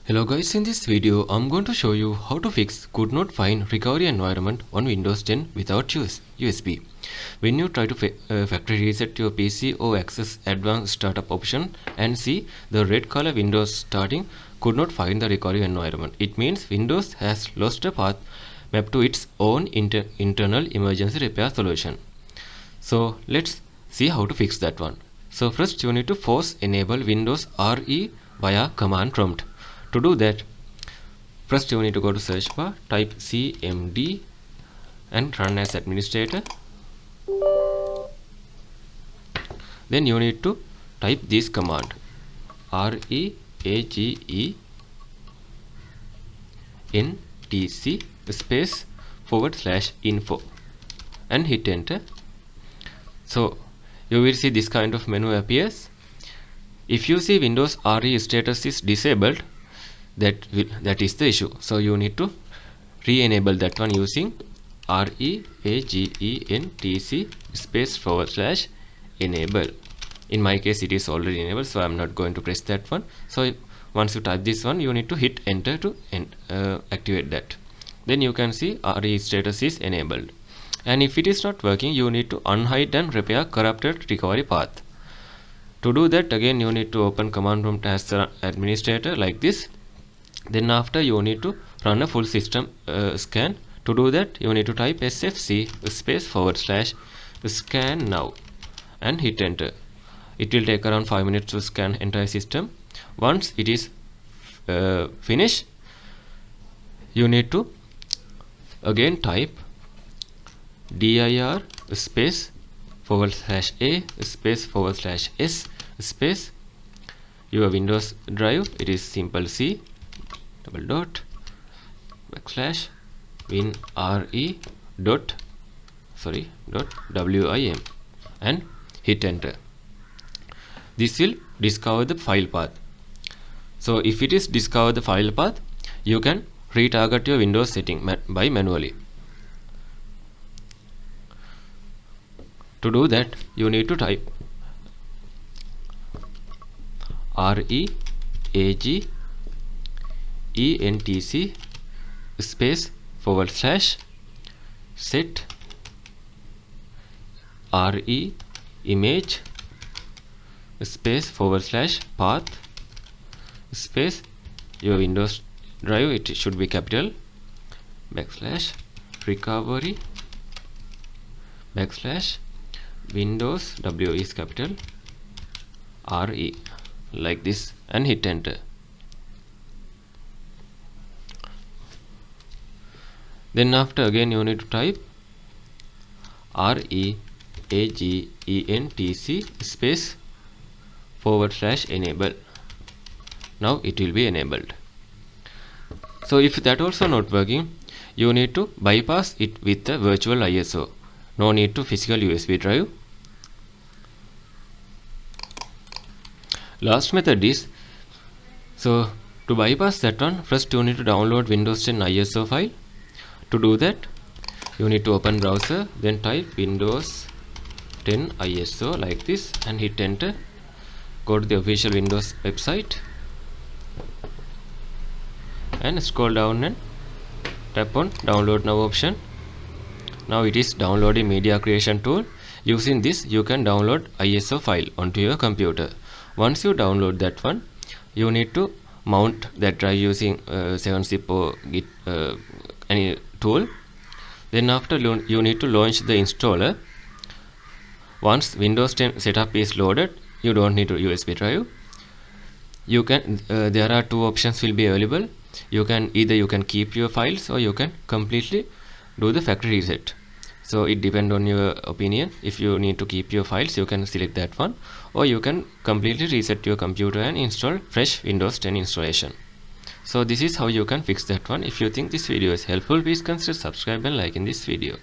Hello guys, in this video I'm going to show you how to fix could not find recovery environment on Windows 10 without USB. When you try to factory reset your PC or access advanced startup option and see the red color Windows starting could not find the recovery environment, it means Windows has lost a path mapped to its own internal emergency repair solution. So let's see how to fix that one. So first you need to force enable Windows RE via command prompt. To do that, first you need to go to search bar, type cmd and run as administrator. Then you need to type this command REAGENTC space /info and hit enter. So you will see this kind of menu appears. If you see Windows RE status is disabled, that is the issue. So you need to re-enable that one using REAGENTC space /enable. In my case it is already enabled, so I am not going to press that one. So once you type this one, you need to hit enter to activate that. Then you can see RE status is enabled. And if it is not working, you need to unhide and repair corrupted recovery path. To do that, again you need to open command prompt as the administrator like this. Then after you need to run a full system scan. To do that, you need to type sfc space /scan now and hit enter. It will take around 5 minutes to scan entire system. Once it is finished, you need to again type dir space /a space /s space your Windows drive. It is simple C /wim and hit enter. This will discover the file path. So if it is discover the file path, you can retarget your Windows setting by manually. To do that, you need to type REAGENTC space /set RE image space /path space your Windows drive. It should be capital /recovery Windows W is capital RE like this and hit enter. Then after again you need to type REAGENTC space /enable. Now it will be enabled. So if that also not working, you need to bypass it with the virtual ISO. No need to physical USB drive. Last method is, so to bypass that one, first you need to download Windows 10 ISO file. To do that, you need to open browser, then type Windows 10 ISO like this and hit enter. Go to the official Windows website and scroll down and tap on download now option. Now it is downloading media creation tool. Using this you can download ISO file onto your computer. Once you download that one, you need to mount that drive using 7-zip or Git any tool. Then after you need to launch the installer. Once Windows 10 setup is loaded, you don't need a USB drive. You can there are two options will be available. You can keep your files or you can completely do the factory reset. So it depends on your opinion. If you need to keep your files, you can select that one, or you can completely reset your computer and install fresh Windows 10 installation. So this is how you can fix that one. If you think this video is helpful, please consider subscribe and like in this video.